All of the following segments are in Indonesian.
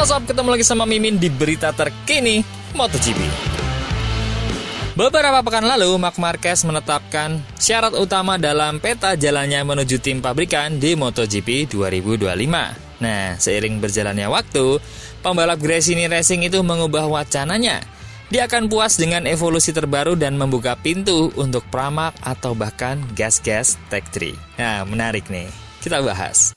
Halo sob, ketemu lagi sama Mimin di berita terkini MotoGP. Beberapa pekan lalu, Marc Marquez menetapkan syarat utama dalam peta jalannya menuju tim pabrikan di MotoGP 2025. Nah, seiring berjalannya waktu, pembalap Gresini Racing itu mengubah wacananya. Dia akan puas dengan evolusi terbaru dan membuka pintu untuk Pramac atau bahkan gas-gas Tech 3. Nah, menarik nih. Kita bahas.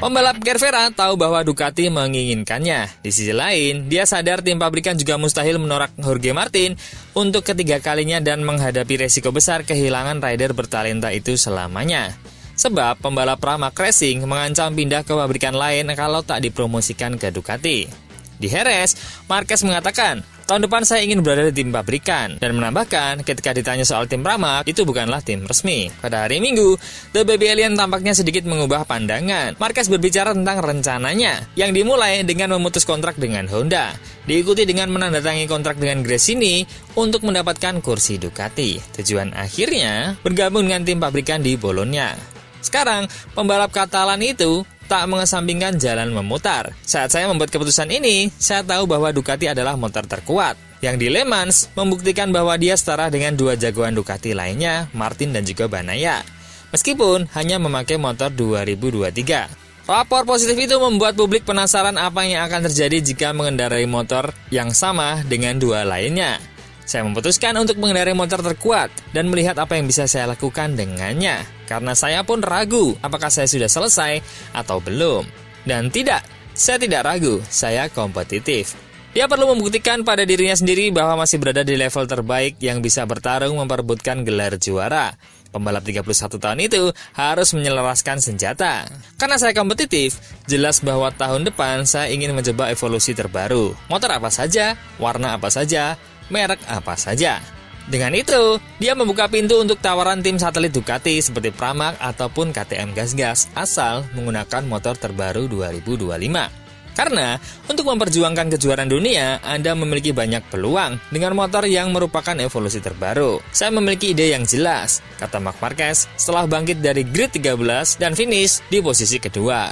Pembalap Cervera tahu bahwa Ducati menginginkannya. Di sisi lain, dia sadar tim pabrikan juga mustahil menolak Jorge Martin untuk ketiga kalinya dan menghadapi resiko besar kehilangan rider bertalenta itu selamanya. Sebab pembalap Pramac Racing mengancam pindah ke pabrikan lain kalau tak dipromosikan ke Ducati. Di Jerez, Marquez mengatakan, tahun depan saya ingin berada di tim pabrikan, dan menambahkan ketika ditanya soal tim Pramac, itu bukanlah tim resmi. Pada hari Minggu, The Baby Alien tampaknya sedikit mengubah pandangan. Marquez berbicara tentang rencananya, yang dimulai dengan memutus kontrak dengan Honda, diikuti dengan menandatangani kontrak dengan Gresini untuk mendapatkan kursi Ducati. Tujuan akhirnya bergabung dengan tim pabrikan di Bologna. Sekarang, pembalap Katalan itu tak mengesampingkan jalan memutar. Saat saya membuat keputusan ini, saya tahu bahwa Ducati adalah motor terkuat. Yang di Le Mans membuktikan bahwa dia setara dengan dua jagoan Ducati lainnya, Martin dan juga Bagnaia. Meskipun hanya memakai motor 2023. Rapor positif itu membuat publik penasaran apa yang akan terjadi jika mengendarai motor yang sama dengan dua lainnya. Saya memutuskan untuk mengendarai motor terkuat dan melihat apa yang bisa saya lakukan dengannya. Karena saya pun ragu apakah saya sudah selesai atau belum. Dan tidak, saya tidak ragu, saya kompetitif. Dia perlu membuktikan pada dirinya sendiri bahwa masih berada di level terbaik yang bisa bertarung memperebutkan gelar juara. Pembalap 31 tahun itu harus menyelaraskan senjata. Karena saya kompetitif, jelas bahwa tahun depan saya ingin mencoba evolusi terbaru. Motor apa saja, warna apa saja, merek apa saja. Dengan itu, dia membuka pintu untuk tawaran tim satelit Ducati seperti Pramac ataupun KTM Gas-Gas asal menggunakan motor terbaru 2025. Karena, untuk memperjuangkan kejuaraan dunia, Anda memiliki banyak peluang dengan motor yang merupakan evolusi terbaru. Saya memiliki ide yang jelas, kata Marc Marquez setelah bangkit dari grid 13 dan finish di posisi kedua.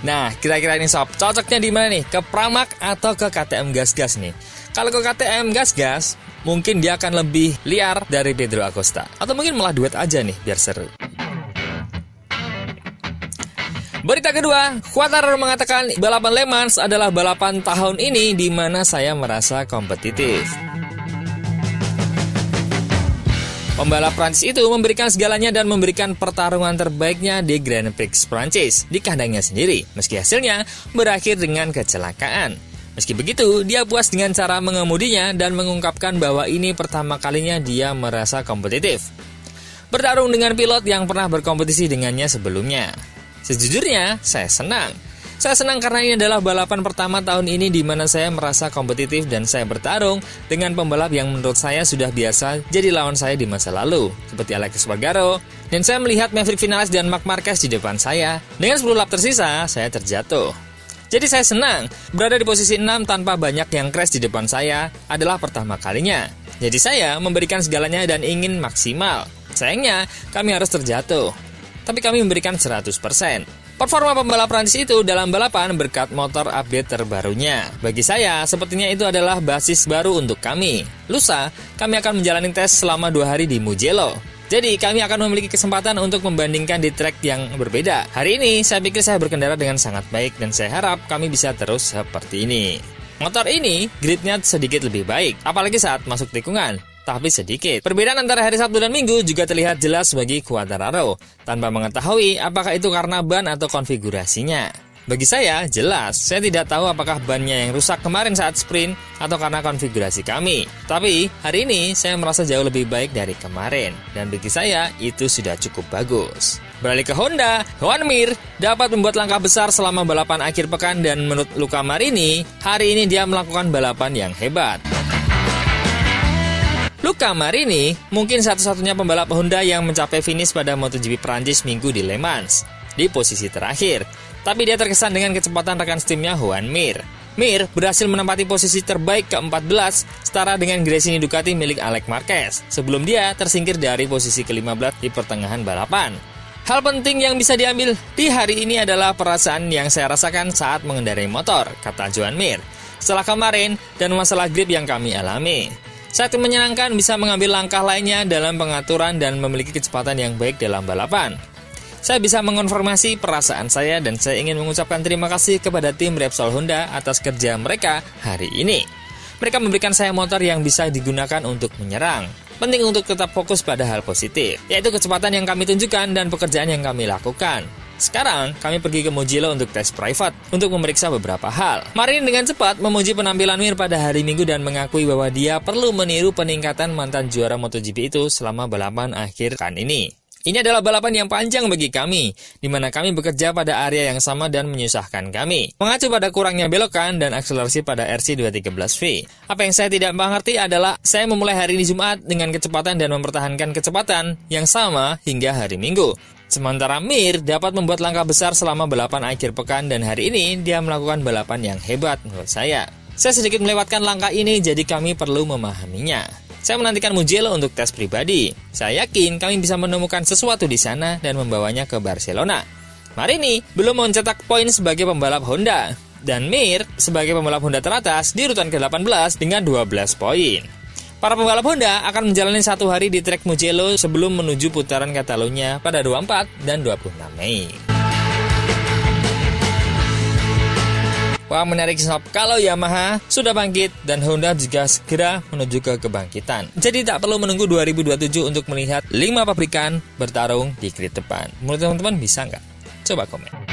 Nah, kira-kira ini sob, cocoknya di mana nih? Ke Pramac atau ke KTM Gas-Gas nih? Kalau ke KTM Gas-Gas, mungkin dia akan lebih liar dari Pedro Acosta. Atau mungkin malah duet aja nih, biar seru. Berita kedua, Quartararo mengatakan balapan Le Mans adalah balapan tahun ini di mana saya merasa kompetitif. Pembalap Prancis itu memberikan segalanya dan memberikan pertarungan terbaiknya di Grand Prix Prancis di kandangnya sendiri, meski hasilnya berakhir dengan kecelakaan. Meski begitu, dia puas dengan cara mengemudinya dan mengungkapkan bahwa ini pertama kalinya dia merasa kompetitif. Bertarung dengan pilot yang pernah berkompetisi dengannya sebelumnya. Sejujurnya, saya senang. Saya senang karena ini adalah balapan pertama tahun ini di mana saya merasa kompetitif dan saya bertarung dengan pembalap yang menurut saya sudah biasa jadi lawan saya di masa lalu, seperti Alex Espargaro, dan saya melihat Maverick Vinales dan Marc Marquez di depan saya. Dengan 10 lap tersisa, saya terjatuh. Jadi saya senang, berada di posisi 6 tanpa banyak yang crash di depan saya adalah pertama kalinya. Jadi saya memberikan segalanya dan ingin maksimal. Sayangnya, kami harus terjatuh. Tapi kami memberikan 100%. Performa pembalap Prancis itu dalam balapan berkat motor update terbarunya. Bagi saya, sepertinya itu adalah basis baru untuk kami. Lusa, kami akan menjalani tes selama 2 hari di Mugello. Jadi, kami akan memiliki kesempatan untuk membandingkan di track yang berbeda. Hari ini, saya pikir saya berkendara dengan sangat baik dan saya harap kami bisa terus seperti ini. Motor ini, gridnya sedikit lebih baik, apalagi saat masuk tikungan. Tapi sedikit. Perbedaan antara hari Sabtu dan Minggu juga terlihat jelas bagi Quartararo, tanpa mengetahui apakah itu karena ban atau konfigurasinya. Bagi saya, jelas. Saya tidak tahu apakah bannya yang rusak kemarin saat sprint atau karena konfigurasi kami. Tapi, hari ini saya merasa jauh lebih baik dari kemarin. Dan bagi saya, itu sudah cukup bagus. Beralih ke Honda, Joan Mir dapat membuat langkah besar selama balapan akhir pekan dan menurut Luca Marini, hari ini dia melakukan balapan yang hebat. Luca Marini mungkin satu-satunya pembalap Honda yang mencapai finish pada MotoGP Prancis Minggu di Le Mans, di posisi terakhir. Tapi dia terkesan dengan kecepatan rekan setimnya Joan Mir. Mir berhasil menempati posisi terbaik ke-14 setara dengan Gresini Ducati milik Alex Marquez sebelum dia tersingkir dari posisi ke-15 di pertengahan balapan. Hal penting yang bisa diambil di hari ini adalah perasaan yang saya rasakan saat mengendarai motor, kata Joan Mir. Setelah kemarin dan masalah grip yang kami alami, saat menyenangkan bisa mengambil langkah lainnya dalam pengaturan dan memiliki kecepatan yang baik dalam balapan. Saya bisa mengonfirmasi perasaan saya dan saya ingin mengucapkan terima kasih kepada tim Repsol Honda atas kerja mereka hari ini. Mereka memberikan saya motor yang bisa digunakan untuk menyerang. Penting untuk tetap fokus pada hal positif, yaitu kecepatan yang kami tunjukkan dan pekerjaan yang kami lakukan. Sekarang, kami pergi ke Mugello untuk tes private, untuk memeriksa beberapa hal. Marin dengan cepat memuji penampilan Mir pada hari Minggu dan mengakui bahwa dia perlu meniru peningkatan mantan juara MotoGP itu selama balapan akhir pekan ini. Ini adalah balapan yang panjang bagi kami, di mana kami bekerja pada area yang sama dan menyusahkan kami. Mengacu pada kurangnya belokan dan akselerasi pada RC213V. Apa yang saya tidak mengerti adalah, saya memulai hari ini Jumat dengan kecepatan dan mempertahankan kecepatan yang sama hingga hari Minggu. Sementara Mir dapat membuat langkah besar selama balapan akhir pekan dan hari ini dia melakukan balapan yang hebat menurut saya. Saya sedikit melewatkan langkah ini, jadi kami perlu memahaminya. Saya menantikan Mugello untuk tes pribadi. Saya yakin kami bisa menemukan sesuatu di sana dan membawanya ke Barcelona. Marini belum mencetak poin sebagai pembalap Honda, dan Mir sebagai pembalap Honda teratas di urutan ke-18 dengan 12 poin. Para pembalap Honda akan menjalani satu hari di trek Mugello sebelum menuju putaran Catalunya pada 24 dan 26 Mei. Wah, menarik sob, kalau Yamaha sudah bangkit dan Honda juga segera menuju ke kebangkitan. Jadi tak perlu menunggu 2027 untuk melihat 5 pabrikan bertarung di grid depan. Menurut teman-teman bisa nggak? Coba komen.